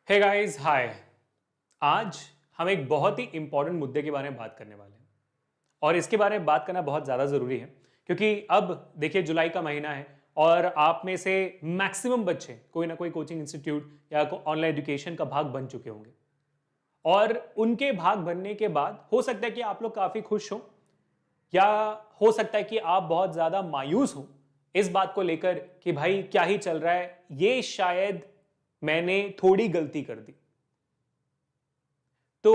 Hey guys hi. आज हम एक बहुत ही इंपॉर्टेंट मुद्दे के बारे में बात करने वाले हैं और इसके बारे में बात करना बहुत ज़्यादा ज़रूरी है क्योंकि अब देखिए जुलाई का महीना है और आप में से मैक्सिमम बच्चे कोई ना कोई कोचिंग इंस्टीट्यूट या ऑनलाइन एजुकेशन का भाग बन चुके होंगे और उनके भाग बनने के बाद हो सकता है कि आप लोग काफ़ी खुश हो या हो सकता है कि आप बहुत ज़्यादा मायूस हो इस बात को लेकर कि भाई क्या ही चल रहा है, ये शायद मैंने थोड़ी गलती कर दी। तो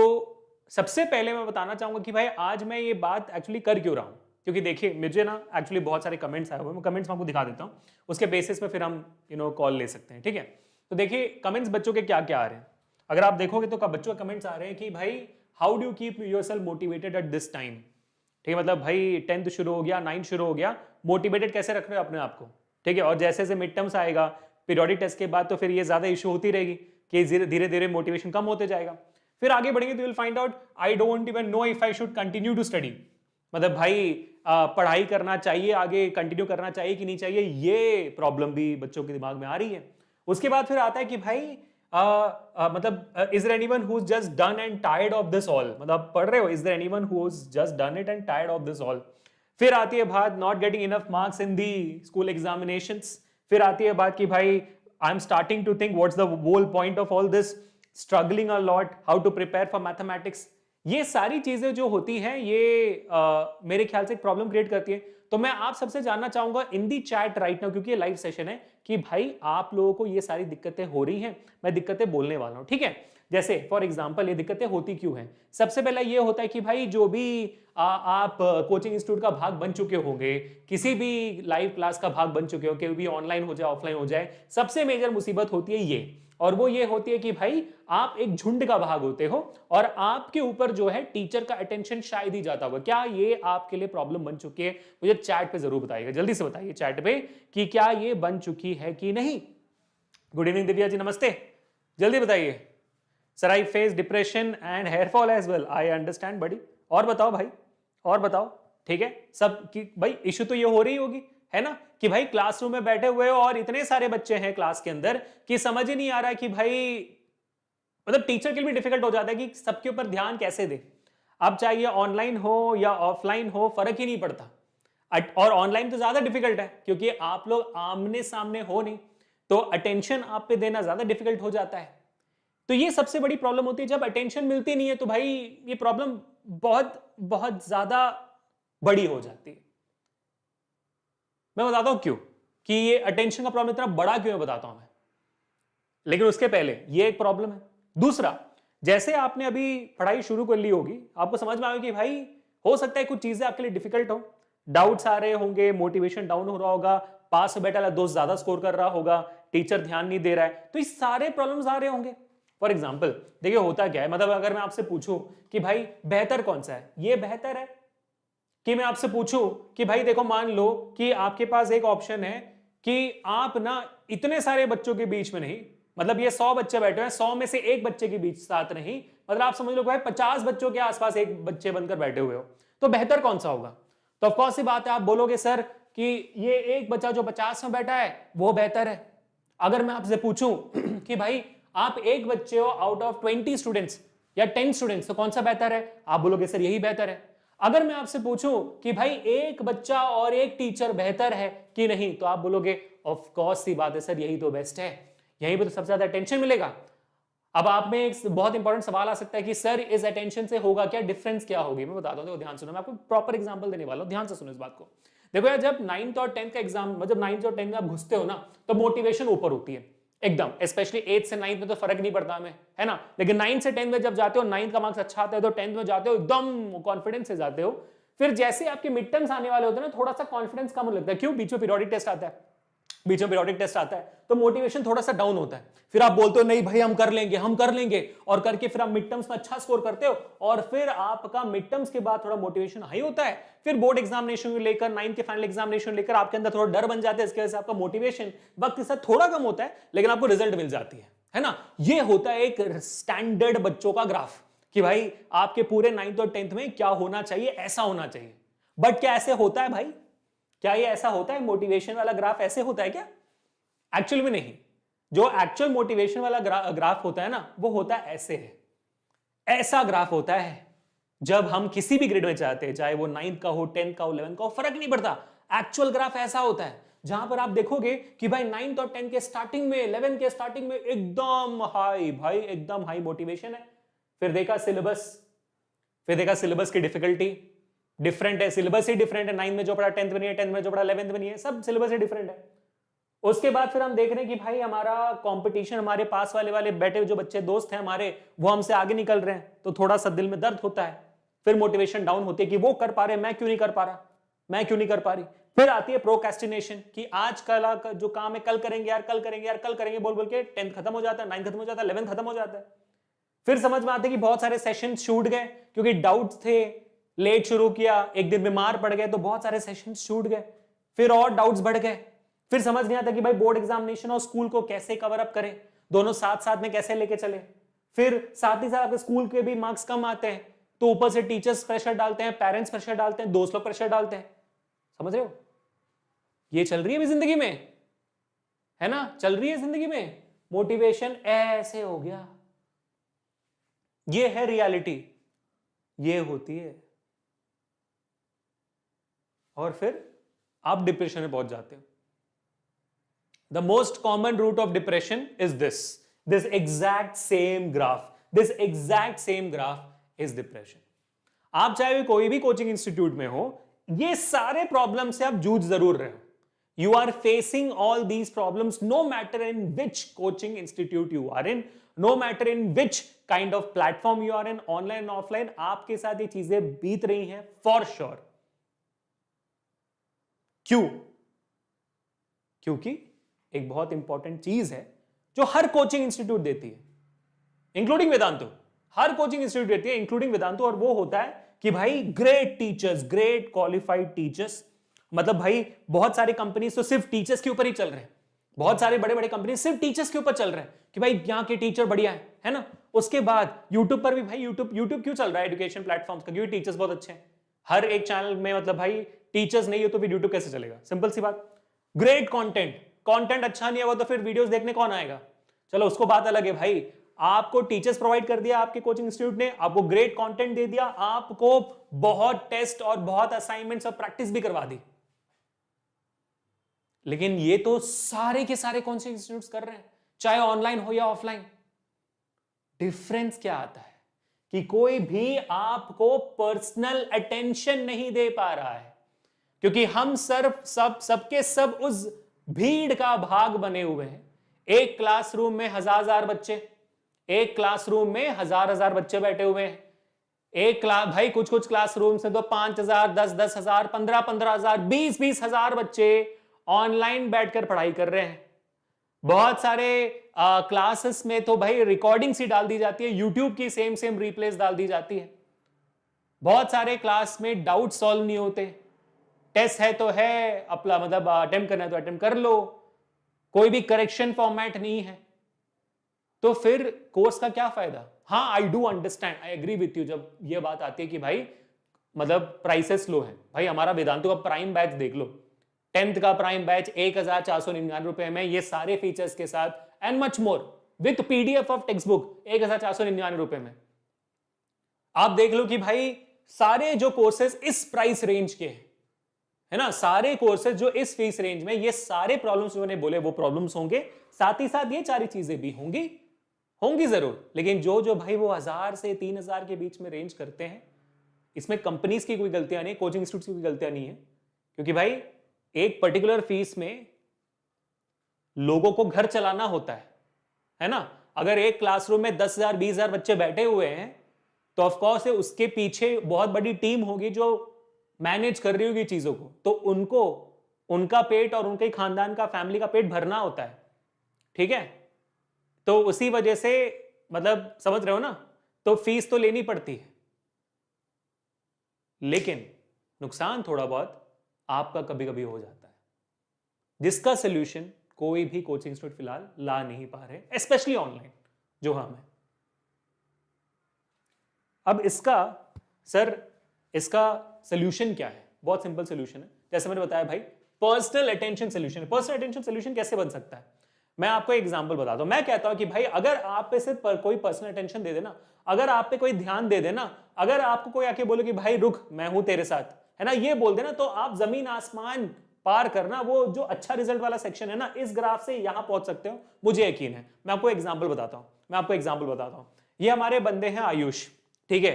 सबसे पहले मैं बताना चाहूंगा कि भाई आज मैं ये बात एक्चुअली कर क्यों रहा हूं, क्योंकि देखिए मुझे ना एक्चुअली बहुत सारे कमेंट्स आए हुए हैं, मैं कमेंट्स आपको दिखा देता हूं, उसके बेसिस पे फिर हम कॉल ले सकते हैं, ठीक है। तो देखिए कमेंट्स बच्चों के क्या क्या आ रहे हैं। अगर आप देखोगे तो बच्चों के कमेंट्स आ रहे हैं कि भाई how do keep your self motivated at this time. ठीक है, मतलब भाई 10th शुरू हो गया, 9th शुरू हो गया, मोटिवेटेड कैसे रख रहे हो अपने आप को। ठीक है, और जैसे जैसे मिड टर्म्स आएगा, पीरियोडिक टेस्ट के बाद तो फिर ये ज्यादा इशू होती रहेगी कि धीरे धीरे मोटिवेशन कम होते जाएगा। फिर आगे बढ़ेंगे तो will find out I don't even know if I should continue to study. मतलब भाई पढ़ाई करना चाहिए, आगे कंटिन्यू करना चाहिए कि नहीं चाहिए, ये प्रॉब्लम भी बच्चों के दिमाग में आ रही है। उसके बाद फिर आता है कि भाई मतलब is there anyone who is just done and tired of this all. मतलब पढ़ रहे हो, is there anyone who is just done it and tired of this all. फिर आती है बात not getting enough marks in the school examinations. फिर आती है बात कि भाई I am starting to think what's the whole point of all this, struggling a lot, how to prepare for mathematics. ये सारी चीजें जो होती हैं ये मेरे ख्याल से एक प्रॉब्लम क्रिएट करती है। तो मैं आप सबसे जानना चाहूंगा इन दी चैट राइट नाउ, क्योंकि ये लाइव सेशन है, कि भाई आप लोगों को ये सारी दिक्कतें हो रही हैं, मैं दिक्कतें बोलने वाला हूं, ठीक है। जैसे फॉर एग्जांपल ये दिक्कतें होती क्यों हैं। सबसे पहला ये होता है कि भाई जो भी आप कोचिंग इंस्टीट्यूट का भाग बन चुके होंगे, किसी भी लाइव क्लास का भाग बन चुके हो, कि भी ऑनलाइन हो जाए ऑफलाइन हो जाए, सबसे मेजर मुसीबत होती है ये, और वो ये होती है कि भाई आप एक झुंड का भाग होते हो और आपके ऊपर जो है टीचर का अटेंशन शायद ही जाता होगा। क्या ये आपके लिए प्रॉब्लम बन चुकी है? मुझे चैट पे जरूर बताइएगा, जल्दी से बताइए चैट पे कि क्या ये बन चुकी है कि नहीं। गुड इवनिंग दिव्या जी, नमस्ते, जल्दी बताइए। Sir I face depression and hair fall as well, I understand बड़ी। और बताओ भाई, और बताओ, ठीक है सब कि भाई इशू तो ये हो रही होगी, है ना, कि भाई क्लासरूम में बैठे हुए हो और इतने सारे बच्चे हैं क्लास के अंदर कि समझ ही नहीं आ रहा है कि भाई मतलब टीचर के लिए भी डिफिकल्ट हो जाता है कि सबके ऊपर ध्यान कैसे दे। अब चाहिए ऑनलाइन हो या ऑफलाइन हो, फर्क ही नहीं पड़ता। और ऑनलाइन तो ज्यादा डिफिकल्ट है क्योंकि आप लोग आमने सामने हो नहीं, तो अटेंशन आप पे देना ज्यादा डिफिकल्ट हो जाता है। तो ये सबसे बड़ी प्रॉब्लम होती है, जब अटेंशन मिलती नहीं है तो भाई ये प्रॉब्लम बहुत बहुत ज्यादा बड़ी हो जाती है। मैं बताता हूं क्यों, कि ये अटेंशन का प्रॉब्लम इतना बड़ा क्यों है, बताता हूं मैं। लेकिन उसके पहले ये एक प्रॉब्लम है। दूसरा, जैसे आपने अभी पढ़ाई शुरू कर ली होगी, आपको समझ में आएगा कि भाई हो सकता है कुछ चीजें आपके लिए डिफिकल्ट हो, डाउट्स आ रहे होंगे, मोटिवेशन डाउन हो रहा होगा, पास में बैठा वाला दोस्त ज्यादा स्कोर कर रहा होगा, टीचर ध्यान नहीं दे रहा है, तो ये सारे प्रॉब्लम्स आ रहे होंगे। फॉर एग्जाम्पल देखिए होता क्या है, मतलब अगर मैं आपसे पूछूं कि भाई बेहतर कौन सा है, ये बेहतर है, कि मैं आपसे पूछूं कि भाई देखो मान लो कि आपके पास एक ऑप्शन है कि आप ना इतने सारे बच्चों के बीच में नहीं, मतलब ये 100 बच्चे बैठे हैं, 100 में से एक बच्चे के बीच साथ नहीं, मतलब आप समझ लो भाई 50 बच्चों के आसपास एक बच्चे बनकर बैठे हुए हो, तो बेहतर कौन सा होगा। तो ऑफकोर्स सी बात है, आप बोलोगे सर कि ये एक बच्चा जो 50 में बैठा है वो बेहतर है। अगर मैं आपसे पूछूं कि भाई आप एक बच्चे हो आउट ऑफ 20 स्टूडेंट्स या 10 स्टूडेंट्स, तो कौन सा बेहतर है, आप बोलोगे सर यही बेहतर है। अगर मैं आपसे पूछूं कि भाई एक बच्चा और एक टीचर बेहतर है कि नहीं, तो आप बोलोगे ऑफ कोर्स सी बात है सर, यही तो बेस्ट है, यहीं पे तो सबसे ज्यादा अटेंशन मिलेगा। अब आप में एक बहुत इंपॉर्टेंट सवाल आ सकता है कि सर इस अटेंशन से होगा क्या, डिफरेंस क्या होगी। मैं बताता हूं, देखो ध्यान सुनो, मैं आपको प्रॉपर एग्जांपल देने वाला हूं, ध्यान से सुनो इस बात को। देखो यार, जब 9th और 10th का एग्जाम, मतलब 9th और 10th में आप घुसते हो ना, तो मोटिवेशन ऊपर होती है एकदम, स्पेशली 8th से 9th में तो फर्क नहीं पड़ता हमें, है ना। लेकिन 9th से 10th में जब जाते हो, 9th का मार्क्स अच्छा आता है तो 10th में जाते हो एकदम कॉन्फिडेंस से जाते हो। फिर जैसे आपके मिड टर्म्स आने वाले होते हैं ना, थोड़ा सा कॉन्फिडेंस कम लगता है, क्यों, बीच में पीरियोडिक टेस्ट आता है, बीच में पीरियोडिक टेस्ट आता है, तो मोटिवेशन थोड़ा सा डाउन होता है। फिर आप बोलते हो नहीं भाई हम कर लेंगे, हम कर लेंगे, और करके फिर आप मिड टर्म्स में अच्छा स्कोर करते हो, और फिर आपका मिड टर्म्स के बाद थोड़ा मोटिवेशन हाई होता है। फिर बोर्ड एग्जामिनेशन लेकर, 9th के फाइनल एग्जामिनेशन लेकर आपके अंदर थोड़ा डर बन जाता है, इसकी वजह से आपका मोटिवेशन वक्त के साथ थोड़ा कम होता है, लेकिन आपको रिजल्ट मिल जाती है ना। ये होता है एक स्टैंडर्ड बच्चों का ग्राफ, कि भाई आपके पूरे 9th और 10th में क्या होना चाहिए, ऐसा होना चाहिए। बट क्या ऐसे होता है भाई, क्या ये ऐसा होता है, मोटिवेशन वाला ग्राफ ऐसे होता है क्या? एक्चुअली में नहीं। जो एक्चुअल मोटिवेशन वाला ग्राफ होता है ना, वो होता है ऐसे है, ऐसा ग्राफ होता है जब हम किसी भी ग्रेड में चाहते हैं, चाहे वो 9th का हो, 10th का हो, 11th का हो, फर्क नहीं पड़ता। एक्चुअल ग्राफ ऐसा होता है जहां पर आप देखोगे कि भाई 9th और 10th के स्टार्टिंग में, 11th के स्टार्टिंग में एकदम हाई, भाई एकदम हाई मोटिवेशन है। फिर देखा सिलेबस की डिफिकल्टी डिफरेंट है, सिलेबस ही डिफरेंट है। 9th में जो पढ़ा 10th में नहीं है, 10th में जो पढ़ा 11th में नहीं है, सब सिलेबस ही डिफरेंट है। उसके बाद फिर हम देख रहे हैं कि भाई हमारा कंपटीशन, हमारे पास वाले बैठे जो बच्चे दोस्त हैं हमारे, वो हमसे आगे निकल रहे हैं, तो थोड़ा सा दिल में दर्द होता है। फिर मोटिवेशन डाउन होती है कि वो कर पा रहे, मैं क्यों नहीं कर पा रहा, मैं क्यों नहीं कर पा रही। फिर आती है प्रोक्रेस्टिनेशन कि आज कल जो काम है कल करेंगे यार, कल करेंगे यार, कल करेंगे बोल बोल के 10th खत्म हो जाता है, 9th खत्म हो जाता है, 11th खत्म हो जाता है। फिर समझ में आता है कि बहुत सारे सेशन छूट गए क्योंकि डाउट्स थे, लेट शुरू किया, एक दिन बीमार पड़ गए तो बहुत सारे सेशन छूट गए, फिर और डाउट्स बढ़ गए। फिर समझ नहीं आता कि भाई बोर्ड एग्जामिनेशन और स्कूल को कैसे कवर अप करें, दोनों साथ साथ में कैसे लेके चले। फिर साथ ही साथ आपके स्कूल के भी मार्क्स कम आते हैं, तो ऊपर से टीचर्स प्रेशर डालते हैं, पेरेंट्स प्रेशर डालते हैं, दोस्त लोग प्रेशर डालते हैं। समझ रहे हो, ये चल रही है अभी जिंदगी में, है ना, चल रही है जिंदगी में। मोटिवेशन ऐसे हो गया, ये है रियलिटी, ये होती है। और फिर आप डिप्रेशन में पहुंच जाते हो। The most common root of depression is this exact same graph, this exact same graph is depression. आप चाहे भी कोई भी कोचिंग इंस्टीट्यूट में हो, ये सारे प्रॉब्लम से आप जूझ जरूर रहे हो। You are facing all these problems no matter in which coaching institute you are in, no matter in which kind of platform you are in, online and offline, आपके साथ ये चीजें बीत रही हैं for sure. क्यों? क्योंकि एक बहुत इंपॉर्टेंट चीज है जो हर कोचिंग इंस्टीट्यूट देती है, इंक्लूडिंग वेदांतु। हर कोचिंग इंस्टीट्यूट देती है इंक्लूडिंग वेदांतु, और वो होता है कि भाई great teachers, great qualified teachers. मतलब भाई बहुत सारी कंपनीज तो सिर्फ टीचर्स के ऊपर ही चल रहे हैं, बहुत सारे बड़े बड़े कंपनी सिर्फ टीचर्स के ऊपर चल रहे हैं कि भाई यहाँ के टीचर बढ़िया है ना। उसके बाद यूट्यूब पर भी भाई, यूट्यूब क्यों चल रहा है एजुकेशन प्लेटफॉर्म्स का, क्योंकि टीचर्स बहुत अच्छे हैं। हर एक चैनल में मतलब भाई टीचर्स नहीं हो तो फिर यूट्यूब कैसे चलेगा, सिंपल सी बात। ग्रेट कंटेंट अच्छा नहीं होगा तो फिर वीडियोस देखने कौन आएगा। चलो उसको बात अलग है भाई, आपको टीचर्स प्रोवाइड कर दिया आपके कोचिंग इंस्टीट्यूट ने, आपको ग्रेट कंटेंट दे दिया, आपको बहुत टेस्ट और बहुत असाइनमेंट्स और प्रैक्टिस भी करवा दी, लेकिन ये तो सारे के सारे कोचिंग इंस्टीट्यूट्स कर रहे हैं, चाहे ऑनलाइन हो या ऑफलाइन। डिफरेंस क्या आता है कि कोई भी आपको पर्सनल अटेंशन नहीं दे पा रहा है, क्योंकि हम सबके सब उस भीड़ का भाग बने हुए हैं। एक क्लासरूम में हजार बच्चे, एक क्लासरूम में हजार बच्चे बैठे हुए हैं। एक क्लास भाई, कुछ क्लासरूम से तो 5,000, 10,000, 15,000, 20,000 बच्चे ऑनलाइन बैठकर पढ़ाई कर रहे हैं। बहुत सारे क्लासेस में तो भाई रिकॉर्डिंग्स ही डाल दी जाती है, यूट्यूब की सेम रिप्लेस डाल दी जाती है। बहुत सारे क्लास में डाउट सॉल्व नहीं होते, टेस्ट है तो है, अपना मतलब अटेम्प्ट करना है तो अटेम्प्ट कर लो, कोई भी करेक्शन फॉर्मेट नहीं है, तो फिर कोर्स का क्या फायदा। हाँ, I do understand, I agree with you जब ये बात आती है कि भाई मतलब प्राइसेस लो है। भाई हमारा वेदांतु का प्राइम बैच देख लो, 10th का प्राइम बैच 1,499 रुपए में, ये सारे फीचर्स के साथ and much more with PDF of text book 1,499 रुपए में। आप देख लो कि भाई सारे जो कोर्सेज इस प्राइस रेंज के हैं, है ना, सारे कोर्सेज जो इस फीस रेंज में, ये सारे प्रॉब्लम्स जो मैंने बोले वो प्रॉब्लम्स होंगे, साथ ही साथ ये सारी चीजें भी होंगी जरूर। लेकिन जो भाई वो 1,000 से 3,000 के बीच में रेंज करते हैं, इसमें कंपनीज की कोई गलतियां नहीं, कोचिंग इंस्टीट्यूट की कोई गलतियां नहीं है, क्योंकि भाई एक पर्टिकुलर फीस में लोगों को घर चलाना होता है ना। अगर एक क्लासरूम में 10,000, 20,000 बच्चे बैठे हुए हैं तो ऑफकोर्स उसके पीछे बहुत बड़ी टीम होगी जो मैनेज कर रही होगी चीजों को, तो उनको उनका पेट और उनके खानदान का, फैमिली का पेट भरना होता है, ठीक है। तो उसी वजह से मतलब समझ रहे हो ना, तो फीस तो लेनी पड़ती है, लेकिन नुकसान थोड़ा बहुत आपका कभी कभी हो जाता है, जिसका सोल्यूशन कोई भी कोचिंग इंस्टीट्यूट फिलहाल ला नहीं पा रहे, स्पेशली ऑनलाइन जो हम है। अब इसका सोल्यूशन क्या है? बहुत सिंपल सोल्यूशन है, जैसे मैंने बताया भाई, personal attention solution. Personal attention solution कैसे बन सकता है? मैं आपको एग्जांपल बताता हूं, मैं कहता हूं कि भाई अगर आप पे सिर्फ कोई पर्सनल अटेंशन दे देना, अगर आप पे कोई ध्यान दे देना, अगर आपको कोई आके बोले कि भाई रुक मैं हूं तेरे साथ, है ना, ये बोल देना, तो आप जमीन आसमान पार करना, वो जो अच्छा रिजल्ट वाला सेक्शन है ना, इस ग्राफ से यहां पहुंच सकते हो, मुझे यकीन है। मैं आपको एग्जाम्पल बताता हूं, ये हमारे बंदे हैं आयुष, ठीक है,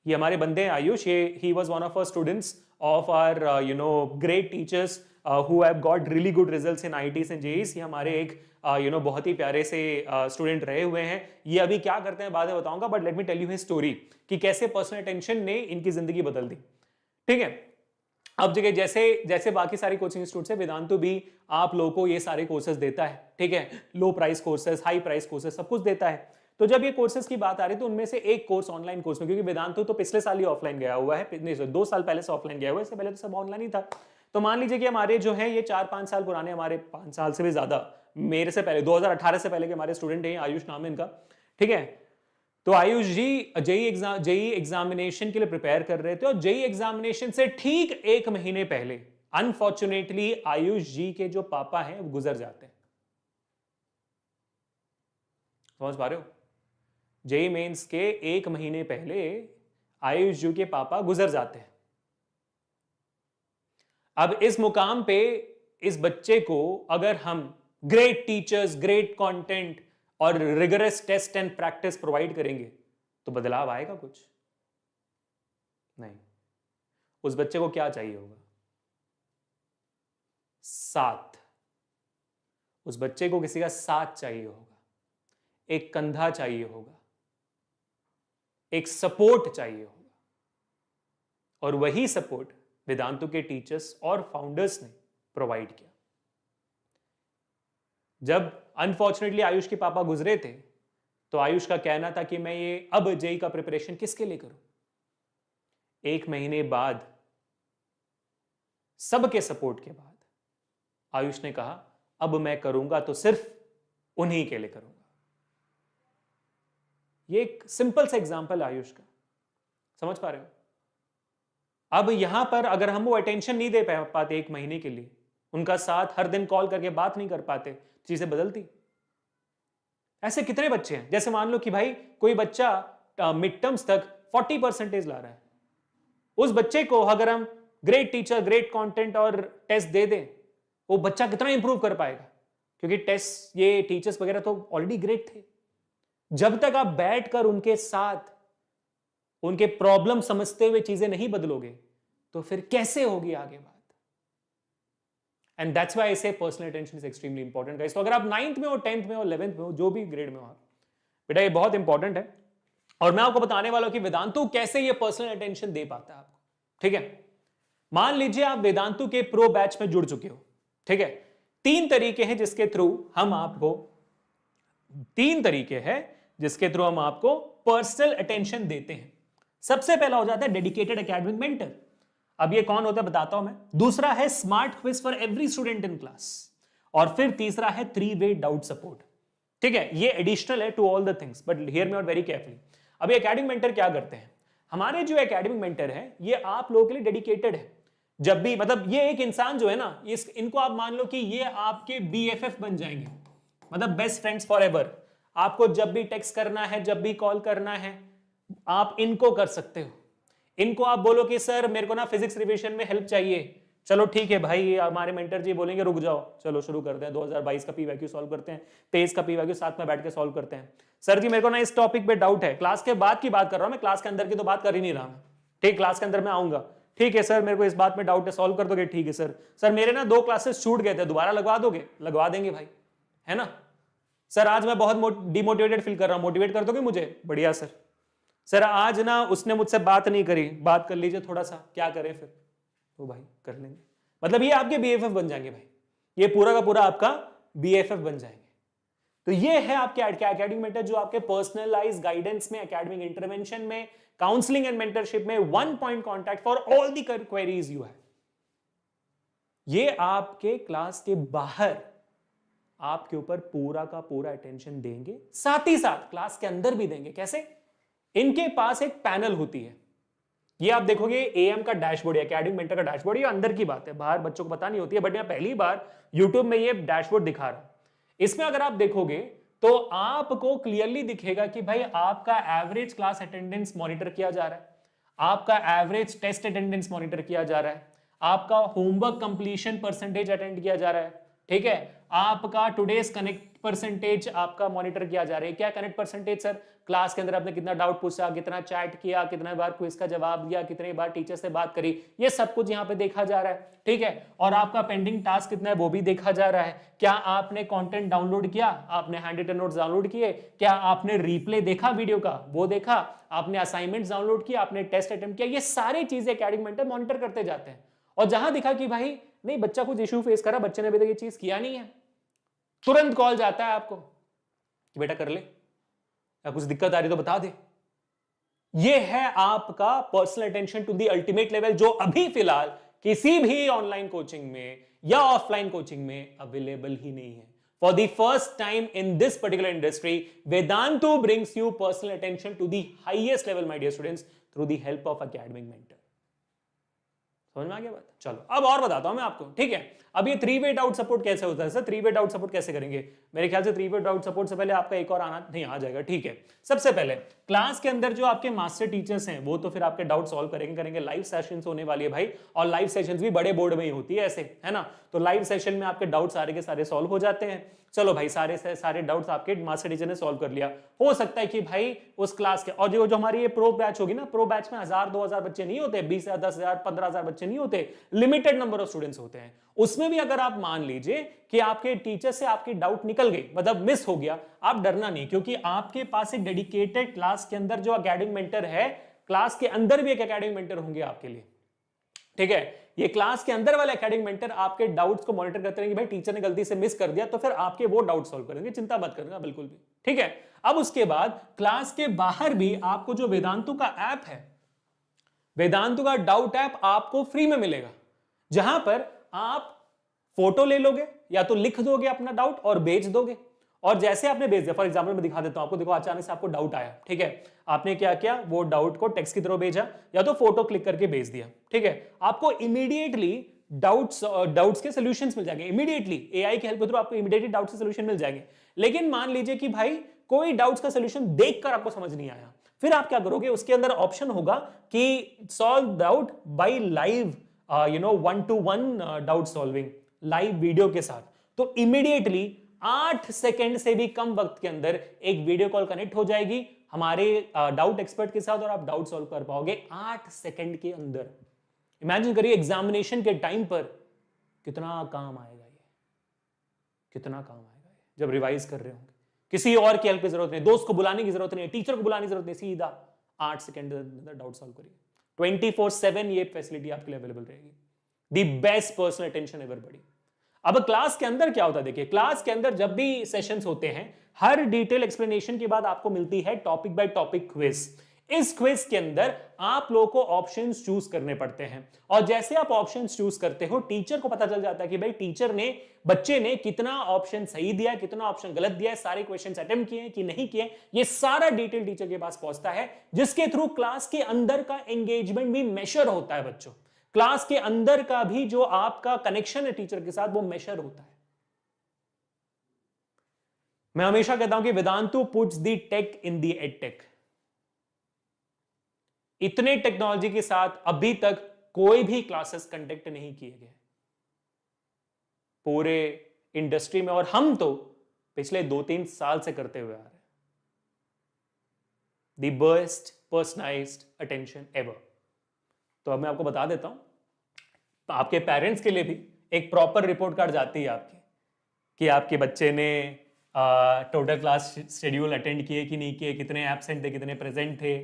ये हमारे बंदे हैं आयुष, ये ही was one of our students of our great teachers who have got really good results in IITs and JEEs। ये हमारे एक बहुत ही प्यारे से स्टूडेंट रहे हुए हैं। ये अभी क्या करते हैं बाद में बताऊंगा, but let me tell you his story कि कैसे पर्सनल अटेंशन ने इनकी जिंदगी बदल दी, ठीक है। अब जगह जैसे जैसे बाकी सारी कोचिंग इंस्टीट्यूट है, वेदांतु भी आप लोगों को ये सारे कोर्सेज देता है, ठीक है, लो price courses, high price courses, सब कुछ देता है। तो जब ये कोर्सेज की बात आ रही है तो उनमें से एक कोर्स ऑनलाइन कोर्स में, क्योंकि वेदांतु तो पिछले साल ही ऑफलाइन गया हुआ है, 2 साल पहले से ऑफलाइन गया हुआ है, इससे पहले तो सब ऑनलाइन ही था। तो मान लीजिए कि हमारे जो है ये 4-5 साल पुराने, हमारे 5 साल से भी ज्यादा, मेरे से पहले 2018 से पहले के हमारे स्टूडेंट हैं, आयुष नाम है इनका, ठीक है। तो आयुष जी जेई एग्जामिनेशन के लिए प्रिपेयर कर रहे थे, और जेई एग्जामिनेशन से ठीक 1 महीने पहले अनफॉर्चुनेटली आयुष जी के जो पापा हैं वो गुजर जाते हैं। समझ पा रहे हो? जेई मेंस के 1 महीने पहले आयुष जी के पापा गुजर जाते हैं। अब इस मुकाम पे इस बच्चे को अगर हम ग्रेट टीचर्स, ग्रेट कंटेंट और rigorous test and practice provide करेंगे तो बदलाव आएगा? कुछ नहीं। उस बच्चे को क्या चाहिए होगा? साथ। उस बच्चे को किसी का साथ चाहिए होगा, एक कंधा चाहिए होगा, एक सपोर्ट चाहिए होगा, और वही सपोर्ट वेदांतु के टीचर्स और फाउंडर्स ने प्रोवाइड किया। जब अनफॉर्चुनेटली आयुष के पापा गुजरे थे तो आयुष का कहना था कि मैं ये अब जेई का प्रिपरेशन किसके लिए करूं। 1 महीने बाद सबके सपोर्ट के बाद आयुष ने कहा अब मैं करूंगा तो सिर्फ उन्हीं के लिए करूंगा। ये एक सिंपल सा एग्जांपल आयुष का, समझ पा रहे हो? अब यहां पर अगर हम वो अटेंशन नहीं दे पाते 1 महीने के लिए, उनका साथ हर दिन कॉल करके बात नहीं कर पाते, चीजें बदलती। ऐसे कितने बच्चे हैं, जैसे मान लो कि भाई कोई बच्चा मिड टर्म्स तक 40% ला रहा है, उस बच्चे को अगर हम ग्रेट टीचर, ग्रेट कंटेंट और टेस्ट दे दें, वो बच्चा कितना इंप्रूव कर पाएगा? क्योंकि टेस्ट, ये टीचर्स वगैरह तो ऑलरेडी ग्रेट थे। जब तक आप बैठकर उनके साथ उनके प्रॉब्लम समझते हुए चीजें नहीं बदलोगे तो फिर कैसे होगी आगे बात? एंड दैट्स व्हाई आई से personal attention is extremely important guys. तो अगर आप 9th में हो, 10th में हो, 11th में हो, जो भी ग्रेड में हो, बेटा ये बहुत इंपॉर्टेंट है। और मैं आपको बताने वाला हूं कि वेदांतु कैसे ये पर्सनल अटेंशन दे पाता है आपको, ठीक है। मान लीजिए आप वेदांतु के प्रो बैच में जुड़ चुके हो, ठीक है। 3 तरीके हैं जिसके थ्रू हम आपको पर्सनल अटेंशन देते हैं। सबसे पहला हो जाता है डेडिकेटेड एकेडमिक मेंटर। अब ये कौन होता है बताता हूं मैं। दूसरा है smart quiz for every student in class, और फिर तीसरा है 3-वे डाउट सपोर्ट, ठीक है। ये एडिशनल है to all the things, but hear me out very carefully. अब ये एकेडमिक मेंटर क्या करते हैं? हमारे जो एकेडमिक मेंटर है ये आप लोगों के लिए डेडिकेटेड है। जब भी, मतलब ये एक इंसान जो है ना, इनको आप मान लो कि ये आपके BFF बन जाएंगे, मतलब बेस्ट फ्रेंड्स फॉर एवर। आपको जब भी टेक्स्ट करना है, जब भी कॉल करना है, आप इनको कर सकते हो। इनको आप बोलो कि सर मेरे को ना फिजिक्स रिवीजन में हेल्प चाहिए, चलो ठीक है भाई, हमारे मेंटर जी बोलेंगे रुक जाओ, चलो शुरू करते हैं, 2022 का PYQ सॉल्व करते हैं, 23 का PYQ साथ में बैठ के सॉल्व करते हैं। सर जी मेरे को ना इस टॉपिक पे डाउट है, क्लास के बाद की बात कर रहा हूं मैं, क्लास के अंदर की तो बात कर ही नहीं रहा मैं, ठीक, क्लास के अंदर मैं आऊंगा, ठीक है सर मेरे को इस बात में डाउट है, सॉल्व कर दोगे? ठीक है सर। सर मेरे ना 2 क्लासेस छूट गए थे, दोबारा लगवा दोगे? लगवा देंगे भाई, है ना। सर आज मैं बहुत डिमोटिवेटेड फील कर रहा हूं, मोटिवेट कर दोगे मुझे? बढ़िया सर। सर आज ना उसने मुझसे बात नहीं करी, बात कर लीजिए थोड़ा सा, क्या करें फिर? तो भाई कर लेंगे। मतलब ये आपके BFF बन जाएंगे भाई, ये पूरा का पूरा आपका BFF बन जाएंगे। तो ये है आपके एकेडमिक मेंटर, जो आपके पर्सनलाइज गाइडेंस में, एकेडमिक इंटरवेंशन में, काउंसलिंग एंड मेंटरशिप में 1 point contact for all the queries you have. ये आपके क्लास के बाहर आपके ऊपर पूरा का पूरा अटेंशन देंगे, साथ ही साथ क्लास के अंदर भी देंगे। कैसे? इनके पास एक पैनल होती है, ये आप देखोगे AM का डैशबोर्ड, एकेडमिक मेंटर का डैशबोर्ड, ये अंदर की बात है, बाहर बच्चों को पता नहीं होती है, बट मैं पहली बार YouTube में ये डैशबोर्ड दिखा रहा हूं। इसमें अगर आप देखोगे तो आपको क्लियरली दिखेगा कि भाई आपका एवरेज क्लास अटेंडेंस मॉनिटर किया जा रहा है, आपका एवरेज टेस्ट अटेंडेंस मॉनिटर किया जा रहा है, आपका होमवर्क कंप्लीशन परसेंटेज अटेंड किया जा रहा है, ठीक है, आपका टुडेज कनेक्ट परसेंटेज आपका मॉनिटर किया जा रहा है। क्या कनेक्ट परसेंटेज सर? क्लास के अंदर आपने कितना डाउट पूछा, कितना चैट किया, कितने बार क्विज का जवाब दिया, कितनी बार टीचर से बात करी, ये सब कुछ यहाँ पे देखा जा रहा है, ठीक है। और आपका पेंडिंग टास्क कितना है वो भी देखा जा रहा है। क्या आपने कंटेंट डाउनलोड किया, आपने हैंड रिटन नोट्स डाउनलोड किए, क्या आपने रिप्ले देखा वीडियो का वो देखा, आपने असाइनमेंट्स डाउनलोड किया, आपने टेस्ट अटेम्प्ट किया, ये सारी चीजें एकेडमिक मेंटर मॉनिटर करते जाते हैं। और जहां दिखा कि भाई नहीं बच्चा कुछ इश्यू फेस करा, बच्चे ने अभी तक ये चीज किया नहीं है, तुरंत कॉल जाता है आपको कि बेटा कर ले, या कुछ दिक्कत आ रही तो बता दे। ये है आपका personal attention to the ultimate level, जो अभी फिलहाल किसी भी ऑनलाइन कोचिंग में या ऑफलाइन कोचिंग में अवेलेबल ही नहीं है। For the first time in this particular industry, Vedantu brings you personal attention to the highest level my dear students through the help of academic mentor. समझ में आ गया बात? चलो अब और बताता हूं मैं आपको, ठीक है। अब ये 3 वे डाउट सपोर्ट कैसे होता है सर? 3 वे डाउट सपोर्ट कैसे करेंगे? मेरे ख्याल से 3 वे डाउट सपोर्ट से पहले आपका एक और आना नहीं आ जाएगा, ठीक है। सबसे पहले क्लास के अंदर जो आपके मास्टर टीचर्स हैं वो तो फिर आपके डाउट सॉल्व करेंगे। लाइव सेशंस होने वाली है भाई, और लाइव सेशंस भी बड़े बोर्ड में ही होती है ऐसे, है ना। तो लाइव सेशन में आपके डाउट सारे के सारे सॉल्व हो जाते हैं। चलो भाई सारे से सारे डाउट्स आपके मास्टर टीचर ने सॉल्व कर लिया। हो सकता है कि भाई उस क्लास के, और जो हमारी ये प्रो बैच होगी ना, प्रो बैच में 1000-2000 बच्चे नहीं होते, 20,000 10,000 15,000 बच्चे नहीं होते, लिमिटेड नंबर ऑफ स्टूडेंट्स होते हैं। उसमें भी अगर आप मान लीजिए कि आपके टीचर से आपकी डाउट निकल गई, मतलब मिस हो गया, आप डरना नहीं, क्योंकि आपके पास एक डेडिकेटेड क्लास के अंदर जो एकेडमिक मेंटर है, क्लास के अंदर भी एक एकेडमिक मेंटर होंगे आपके लिए, ठीक है। ये क्लास के अंदर वाले एकेडमिक मेंटर आपके डाउट्स को मॉनिटर करते रहेंगे। भाई टीचर ने गलती से मिस कर दिया तो फिर आपके वो डाउट सॉल्व करेंगे, चिंता मत करना बिल्कुल भी, ठीक है। अब उसके बाद क्लास के बाहर भी आपको जो वेदांतु का ऐप है, वेदांतु का डाउट ऐप आपको फ्री में मिलेगा, जहां पर आप फोटो ले लोगे या तो लिख दोगे अपना डाउट और भेज दोगे। और जैसे आपने भेज दिया, फॉर एग्जांपल मैं दिखा देता हूं आपको, देखो अचानक से आपको डाउट आया, ठीक है, आपने क्या किया, वो डाउट को टेक्स्ट की तरह भेजा या तो फोटो क्लिक करके भेज दिया, ठीक है। आपको इमीडिएटली डाउट्स के सॉल्यूशंस मिल जाएंगे, इमीडिएटली एआई की हेल्प के थ्रू आपको इमीडिएटली डाउट्स के सॉल्यूशन मिल जाएंगे। लेकिन मान लीजिए कि भाई कोई डाउट्स का सॉल्यूशन देखकर आपको समझ नहीं आया, फिर आप क्या करोगे? उसके अंदर ऑप्शन होगा कि solve doubt by live, 1-to-1 doubt solving, live video के साथ। तो इमीडिएटली 8 सेकंड से भी कम वक्त के अंदर एक वीडियो कॉल कनेक्ट हो जाएगी हमारे डाउट एक्सपर्ट के साथ, और आप डाउट सॉल्व कर पाओगे 8 सेकंड के अंदर। इमेजिन करिए एग्जामिनेशन के टाइम पर कितना काम आएगा ये, कितना काम आएगा ये, जब रिवाइज कर रहे होंगे। किसी और की हेल्प की जरूरत नहीं, दोस्त को बुलाने की जरूरत नहीं, टीचर को बुलाने की जरूरत नहीं, सीधा 8 सेकंड के अंदर डाउट सॉल्व करिए। 24/7 ये फैसिलिटी आपके लिए अवेलेबल रहेगी। The best personal attention everybody. अब क्लास के अंदर क्या होता है, देखिए क्लास के अंदर जब भी सेशंस होते हैं, हर डिटेल एक्सप्लेनेशन के बाद आपको मिलती है टॉपिक बाय टॉपिक क्विज। इस क्विज के अंदर आप लोगों को ऑप्शंस चूज करने पड़ते हैं, और जैसे आप ऑप्शंस चूज करते हो, टीचर को पता चल जाता है कि भाई टीचर ने, बच्चे ने कितना ऑप्शन सही दिया है, कितना ऑप्शन गलत दिया है, सारे क्वेश्चंस अटेम्प्ट किए कि नहीं किए। ये सारा डिटेल टीचर के पास पहुंचता है, जिसके थ्रू क्लास के अंदर का एंगेजमेंट भी मेजर होता है बच्चों। क्लास के अंदर का भी जो आपका कनेक्शन है टीचर के साथ, वो मेजर होता है। मैं हमेशा कहता हूं कि Vedantu puts the tech in the edtech. इतने टेक्नोलॉजी के साथ अभी तक कोई भी क्लासेस कंडक्ट नहीं किए गए पूरे इंडस्ट्री में, और हम तो पिछले 2-3 साल से करते हुए आ रहे हैं। The best personalised attention ever. तो अब मैं आपको बता देता हूं, आपके पेरेंट्स के लिए भी एक प्रॉपर रिपोर्ट कार्ड जाती है आपकी, कि आपके बच्चे ने टोटल क्लास शेड्यूल अटेंड किए कि नहीं किए, कितने एब्सेंट थे, कितने प्रेजेंट थे,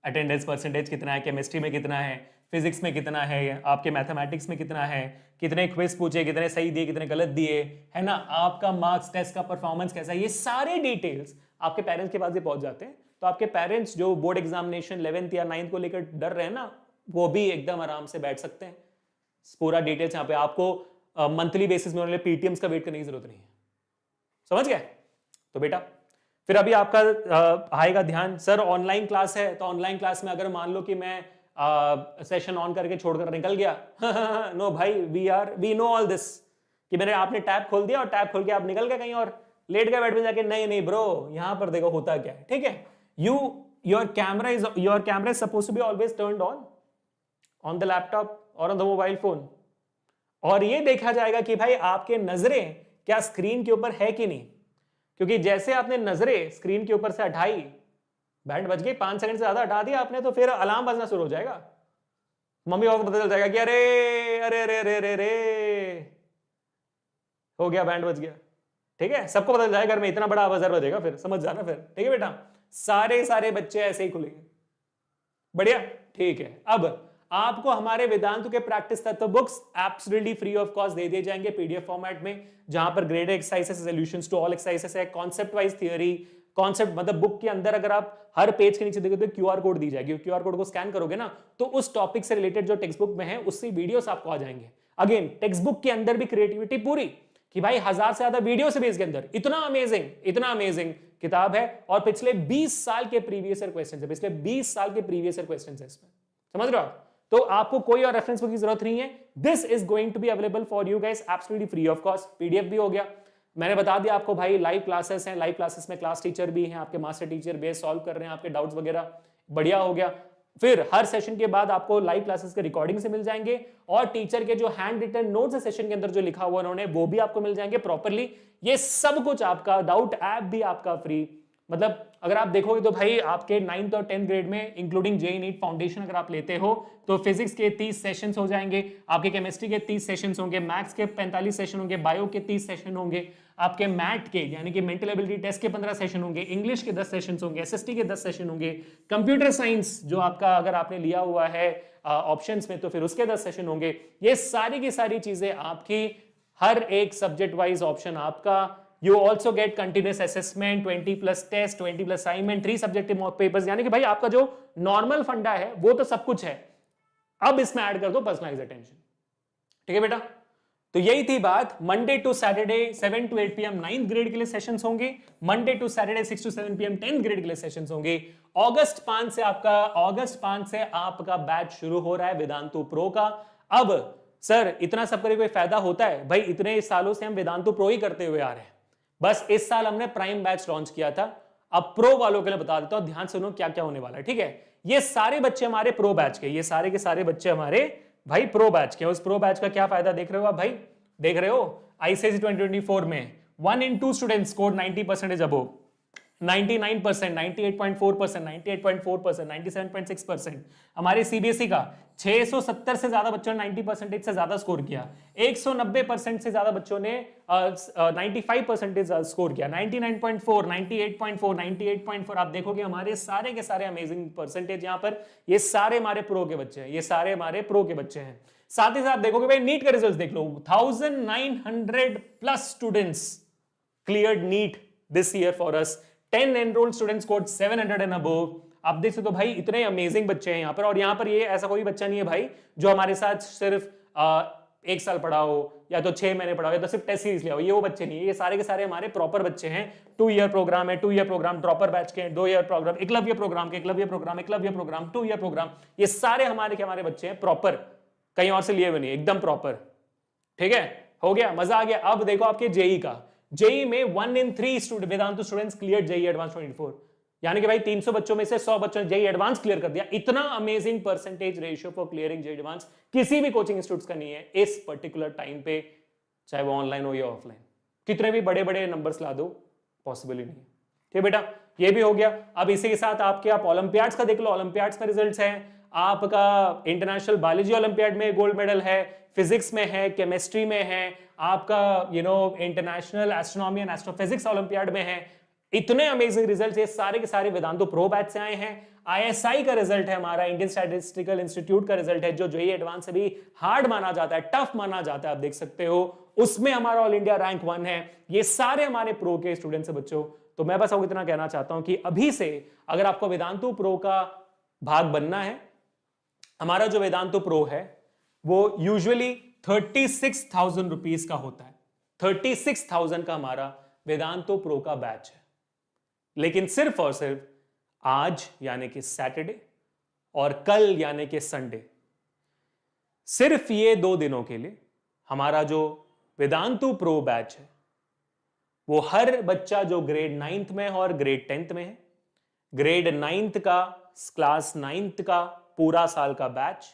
अटेंडेंस परसेंटेज कितना है, केमिस्ट्री में कितना है, फिजिक्स में कितना है, आपके मैथमेटिक्स में कितना है, कितने क्विज पूछे, कितने सही दिए, कितने गलत दिए, है ना, आपका मार्क्स टेस्ट का परफॉर्मेंस कैसा है, ये सारे डिटेल्स आपके पेरेंट्स के पास ही पहुंच जाते हैं। तो आपके पेरेंट्स जो बोर्ड एग्जामिनेशन 11th या 9th को लेकर डर रहे हैं ना, वो भी एकदम आराम से बैठ सकते हैं। पूरा डिटेल्स यहाँ पे आपको मंथली बेसिस में पीटीएम्स का वेट करने की जरूरत नहीं है। समझ गए? तो बेटा फिर अभी आपका आएगा ध्यान, सर ऑनलाइन क्लास है, तो ऑनलाइन क्लास में अगर मान लो कि मैं सेशन ऑन करके छोड़कर निकल गया, नो भाई, वी नो ऑल दिस, कि मैंने आपने टैब खोल दिया और टैब खोल के आप निकल गए कहीं और, लेट गए बेड पे जाके, नहीं नहीं ब्रो, यहां पर देखो होता क्या है, ठीक है। Your camera is suppose to be always turned on the laptop और ऑन द मोबाइल फोन, और ये देखा जाएगा कि भाई आपके नजरें क्या स्क्रीन के ऊपर है कि नहीं, क्योंकि जैसे आपने नजरें स्क्रीन के ऊपर से हटाई, बैंड बज गई, 5 सेकंड से ज्यादा हटा दिया आपने, तो फिर अलार्म बजना शुरू हो जाएगा, मम्मी पापा को पता चल जाएगा कि अरे अरे अरे अरे अरे अरे हो गया, बैंड बज गया, ठीक है। सबको पता चल जाएगा घर में, इतना बड़ा बजर बजेगा, फिर समझ जाना फिर, ठीक है बेटा। सारे बच्चे ऐसे ही खुलेंगे, बढ़िया, ठीक है। अब आपको हमारे वेदांत के प्रैक्टिस तत्व books absolutely free of cost दे दिए जाएंगे पीडीएफ फॉर्मेट में, जहां पर graded exercises, solutions to all exercises है, कॉन्सेप्ट वाइज थियरी, कॉन्सेप्ट मतलब बुक के अंदर अगर आप हर पेज के नीचे देखोगे तो क्यूआर कोड दी जाएगी, क्यूआर कोड को स्कैन करोगे ना तो उस टॉपिक से रिलेटेड जो टेक्स्ट बुक में है उससे वीडियोस आपको आ जाएंगे। अगेन टेक्स्ट बुक के अंदर भी क्रिएटिविटी पूरी, कि भाई 1000 से ज्यादा वीडियो से बेस के अंदर इतना अमेजिंग किताब है, और पिछले 20 साल के प्रीवियस ईयर क्वेश्चंस है, पिछले 20 साल के प्रीवियस ईयर क्वेश्चंस है इसमें, समझ रहे हो आप। तो आपको कोई और रेफरेंस बुक की जरूरत नहीं है, this is going to be available for you guys absolutely free of cost. PDF भी हो गया, मैंने बता दिया आपको भाई, लाइव क्लासेस हैं, लाइव क्लासेस में क्लास टीचर भी हैं, आपके मास्टर टीचर भी सॉल्व कर रहे हैं आपके डाउट्स वगैरह, बढ़िया हो गया। फिर हर सेशन के बाद आपको लाइव क्लासेस के रिकॉर्डिंग से मिल जाएंगे, और टीचर के जो हैंड रिटन नोट्स है सेशन के अंदर जो लिखा हुआ उन्होंने, वो भी आपको मिल जाएंगे प्रॉपरली। ये सब कुछ आपका, डाउट ऐप भी आपका फ्री, मतलब अगर आप देखोगे तो भाई आपके 9th और 10th ग्रेड में इंक्लूडिंग जेईई नीट फाउंडेशन अगर आप लेते हो तो फिजिक्स के 30 सेशंस हो जाएंगे, आपके केमिस्ट्री के 30 सेशंस होंगे, मैथ्स के 45 सेशन होंगे, बायो के 30 सेशन होंगे, आपके मैथ के यानी कि मेंटल एबिलिटी टेस्ट के 15 सेशन होंगे, इंग्लिश के 10 सेशन होंगे, एसएसटी के 10 सेशन होंगे, कंप्यूटर साइंस जो आपका अगर आपने लिया हुआ है ऑप्शंस में तो फिर उसके 10 सेशन होंगे। ये सारी की सारी चीजें आपकी, हर एक सब्जेक्ट वाइज ऑप्शन आपका। You also get continuous assessment, 20+ test, 20+ assignment, 3 subjective mock papers, यानी कि भाई आपका जो नॉर्मल फंडा है वो तो सब कुछ है, अब इसमें ऐड कर दो पर्सनलाइज्ड अटेंशन, ठीक है बेटा। तो यही थी बात। Monday to Saturday 7 to 8 PM 9th grade के लिए सेशंस होंगे, Monday to Saturday 6 to 7 PM 10th grade के लिए सेशंस होंगे। अगस्त 5 से आपका बैच शुरू हो रहा है वेदांतु प्रो का। अब सर इतना सब करे कोई फायदा होता है? भाई इतने सालों से हम वेदांतु प्रो ही करते हुए आ रहे हैं, बस इस साल हमने प्राइम बैच लॉन्च किया था। अब प्रो वालों के लिए बता देता हूं, ध्यान सुनो क्या क्या होने वाला है, ठीक है। ये सारे बच्चे हमारे प्रो बैच के, ये सारे के सारे बच्चे हमारे भाई प्रो बैच के। उस प्रो बैच का क्या फायदा देख रहे हो आप भाई? देख रहे हो आईसीएसई 2024 में 1 in 2 स्टूडेंट्स स्कोर 90% अबोव, 99%, 98.4%, 98.4%, 97.6%। हमारे सीबीएसई का 670 से ज्यादा बच्चों ने 90% से ज्यादा स्कोर किया, 190% से ज्यादा बच्चों ने 95% स्कोर किया, 99.4, 98.4, 98.4। आप देखोगे हमारे सारे के सारे अमेजिंग परसेंटेज यहाँ पर, ये सारे हमारे प्रो के बच्चे हैं, ये सारे हमारे प्रो के बच्चे हैं। साथ ही साथ देखोगे भाई नीट का रिजल्ट देख लो, 1900+ students cleared NEET this year for us, 10 enrolled students scored 700 and above। आप देख सकते हो भाई इतने अमेजिंग बच्चे हैं यहाँ पर। और यहाँ पर ये ऐसा कोई बच्चा नहीं है भाई जो हमारे साथ सिर्फ 1 साल पढ़ा हो या तो 6 महीने पढ़ा हो या तो सिर्फ टेस्ट सीरीज लिया हो, ये वो बच्चे नहीं है, ये सारे के सारे हमारे प्रॉपर बच्चे हैं। 2 ईयर प्रोग्राम है, 2 ईयर प्रोग्राम ड्रॉपर बैच के, 2 ईयर प्रोग्राम एकलव्य प्रोग्राम के, एकलव्य प्रोग्राम 2 ईयर प्रोग्राम, ये सारे हमारे के हमारे बच्चे हैं प्रॉपर, कहीं और से लिए हुए नहीं, एकदम प्रॉपर, ठीक है। हो गया, मजा आ गया। अब देखो आपके जेई का, जेई में 1 in 3 Vedantu students clear JEE advance 24, यानी कि भाई 300 बच्चों में से 100 बच्चों ने जेई एडवांस क्लियर कर दिया। इतना amazing percentage ratio for clearing JEE advance किसी भी कोचिंग इंस्टीट्यूट्स का नहीं है इस पर्टिकुलर टाइम पे, चाहे वो ऑनलाइन हो या ऑफलाइन। कितने भी बड़े बड़े नंबर्स ला दो, पॉसिबल ही नहीं है, ठीक बेटा। ये भी हो गया। अब इसी के साथ आपके आप ओलंपियाड्स का देख लो, ओलंपियाड्स में रिजल्ट्स हैं आपका। इंटरनेशनल बायोलॉजी ओलंपियाड में गोल्ड मेडल है, फिजिक्स में है, केमिस्ट्री में है, आपका international astronomy and astrophysics olympiad में है। इतने अमेजिंग रिजल्ट्स ये सारे के सारे वेदांतु प्रो बैच से आए हैं। आईएसआई का रिजल्ट है हमारा, इंडियन स्टैटिस्टिकल इंस्टीट्यूट का रिजल्ट है, जो जेईई एडवांस से भी हार्ड माना जाता है, टफ माना जाता है, आप देख सकते हो। उसमें हमारा ऑल इंडिया रैंक 1 है। ये सारे हमारे प्रो के स्टूडेंट्स हैं बच्चों। तो मैं बस आपको इतना कहना चाहता हूं कि अभी से अगर आपको वेदांतु प्रो का भाग बनना है, हमारा जो वेदांतु प्रो है वो यूजुअली 36,000 रुपीज का होता है। 36,000 का हमारा वेदांतु प्रो का बैच है। लेकिन सिर्फ और सिर्फ आज यानी कि सैटरडे और कल यानी कि संडे, सिर्फ ये 2 दिनों के लिए हमारा जो वेदांतु प्रो बैच है वो हर बच्चा जो ग्रेड 9th में है और ग्रेड 10th में है, ग्रेड 9th का क्लास 9th का पूरा साल का बैच,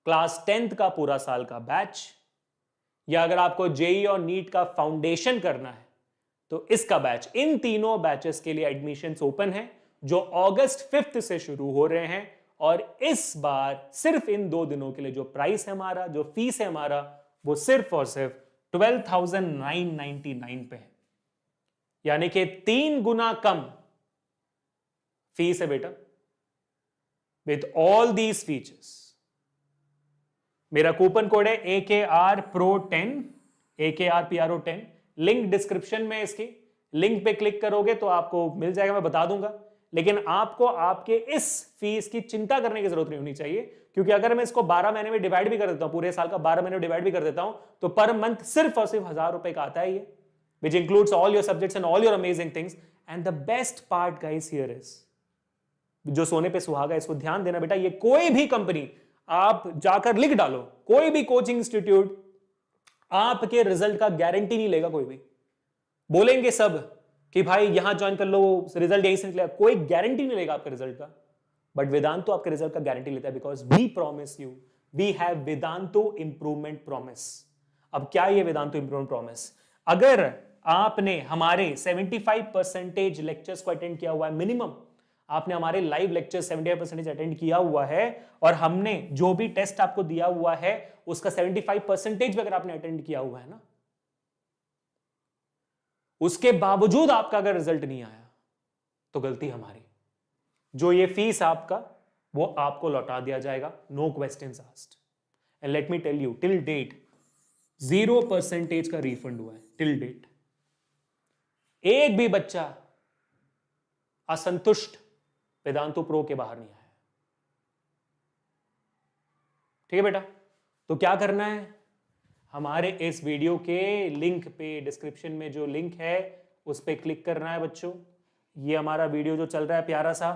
क्लास 10th का पूरा साल का बैच, या अगर आपको जेई और नीट का फाउंडेशन करना है तो इसका बैच, इन तीनों बैचेस के लिए एडमिशंस ओपन है जो अगस्त 5 से शुरू हो रहे हैं। और इस बार सिर्फ इन 2 दिनों के लिए जो प्राइस है हमारा, जो फीस है हमारा, वो सिर्फ और सिर्फ 12,999 पे है, यानी कि 3 गुना कम फीस है बेटा, विथ ऑल दीज फीचर्स। मेरा कूपन कोड है AKRPRO10, AKRPRO10, लिंक डिस्क्रिप्शन में, इसकी लिंक पे क्लिक करोगे तो आपको मिल जाएगा, मैं बता दूंगा। लेकिन आपको आपके इस फीस की चिंता करने की जरूरत नहीं होनी चाहिए, क्योंकि अगर मैं इसको 12 महीने में डिवाइड भी कर देता हूं, पूरे साल का 12 महीने में डिवाइड भी कर देता हूं, तो पर मंथ सिर्फ और सिर्फ 1000 रुपए का आता है ये, which includes all your subjects and all your amazing things. And the best part guys here is, जो सोने पे सुहागा, इसको ध्यान देना बेटा, ये कोई भी कंपनी आप जाकर लिख डालो, कोई भी कोचिंग इंस्टीट्यूट आपके रिजल्ट का गारंटी नहीं लेगा। कोई भी बोलेंगे सब कि भाई यहां ज्वाइन कर लो, रिजल्ट यहीं से निकलेगा, कोई गारंटी नहीं लेगा आपके रिजल्ट का। बट वेदांतो आपके रिजल्ट का गारंटी लेता है, because we promise you, we have Vedantu improvement promise. अब क्या ये वेदांतो इंप्रूवमेंट प्रॉमिस? अगर आपने हमारे 75% लेक्चर्स को अटेंड किया हुआ है, मिनिमम आपने हमारे लाइव लेक्चर 75% अटेंड किया हुआ है, और हमने जो भी टेस्ट आपको दिया हुआ है उसका 75% भी अगर आपने अटेंड किया हुआ है ना, उसके बावजूद आपका अगर रिजल्ट नहीं आया तो गलती हमारी। जो ये फीस आपका, वो आपको लौटा दिया जाएगा, no questions asked. And let me tell you, till date 0% का रिफंड हुआ है, टिल डेट। एक भी बच्चा असंतुष्ट वेदांतो प्रो के बाहर नहीं आया। ठीक है बेटा, तो क्या करना है, हमारे इस वीडियो के लिंक पे, डिस्क्रिप्शन में जो लिंक है उस पे क्लिक करना है बच्चों। ये हमारा वीडियो जो चल रहा है प्यारा सा,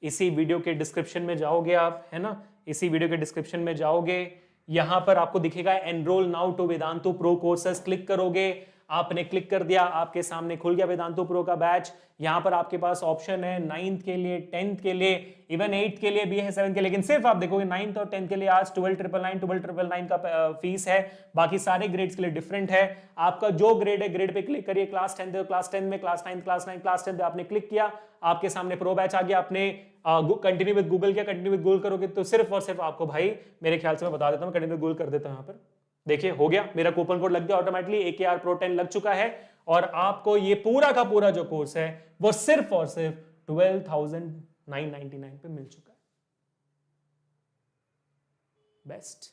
इसी वीडियो के डिस्क्रिप्शन में जाओगे आप, है ना, इसी वीडियो के डिस्क्रिप्शन में जाओगे, यहां पर आपको दिखेगा enroll now to Vedantu pro courses, click करोगे, आपने क्लिक कर दिया, आपके सामने खुल गया वेदांतो प्रो का बैच। यहां पर आपके पास ऑप्शन है 9th के लिए, 10th के लिए, इवन 8th के लिए भी है, 7th के लिए, लेकिन सिर्फ आप देखोगे 9th और 10th के लिए आज 12,999 का फीस है, बाकी सारे ग्रेड्स के लिए डिफरेंट है। आपका जो ग्रेड है, ग्रेड पे क्लिक करिए, क्लास 10 है, क्लास 10 में, क्लास 9, क्लास 9, क्लास 10 आपने क्लिक किया, आपके सामने प्रो बैच आ गया। आपने कंटिन्यू विद गूगल किया, कंटिन्यू विद गूगल करोगे तो सिर्फ और सिर्फ आपको, भाई मेरे ख्याल से मैं बता देता हूं, कंटिन्यू विद गूगल कर देता हूं, यहां पर देखिए हो गया, मेरा कूपन कोड लग गया ऑटोमेटिकली, AKRPRO10 लग चुका है, और आपको ये पूरा का पूरा जो कोर्स है वो सिर्फ और सिर्फ 12,999 पे मिल चुका है। बेस्ट।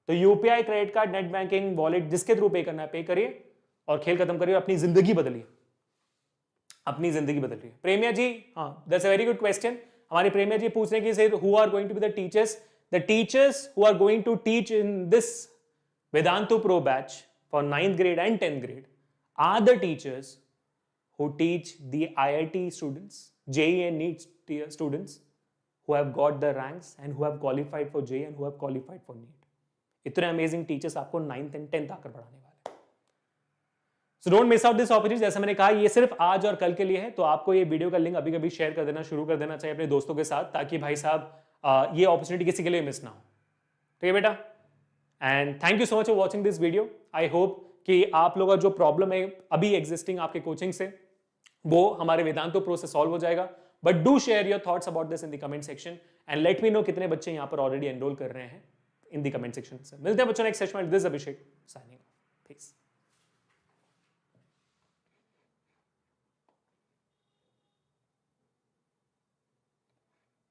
तो UPI, credit card, net banking, wallet, जिसके थ्रू पे करना है पे करिए और खेल खत्म करिए, अपनी जिंदगी बदलिए, अपनी जिंदगी बदलिए। प्रेमिया जी, हाँ, that's a very good question. हमारी प्रेमिया जी पूछ रहे हैं कि who are going to be the teachers who are going to teach in this Vedanto Pro batch for 9th grade and 10th grade are the teachers who teach the IIT students, JEE and NEET students who have got the ranks and who have qualified for JEE and who have qualified for NEET. इतने amazing teachers आपको 9th and 10th आकर पढ़ाने वाले हैं। So don't miss out this opportunity। जैसा मैंने कहा, ये सिर्फ आज और कल के लिए है, तो आपको ये वीडियो का लिंक अभी कभी शेयर कर देना शुरू कर देना चाहिए अपने दोस्तों के साथ, ताकि भाई साहब ये अपॉर्चुनिटी किसी के लिए मिस ना हो। ठीक है बेटा, and thank you so much for watching this video. I hope कि आप लोगों का जो प्रॉब्लम है अभी एग्जिस्टिंग आपके कोचिंग से, वो हमारे वेदांतो प्रो से सॉल्व हो जाएगा। But do share your thoughts about this in the comment section and let me know कितने बच्चे यहाँ पर ऑलरेडी एनरोल कर रहे हैं इन द कमेंट सेक्शन से। मिलते हैं बच्चों नेक्स्ट सेशन में। This Abhishek signing off. Piece.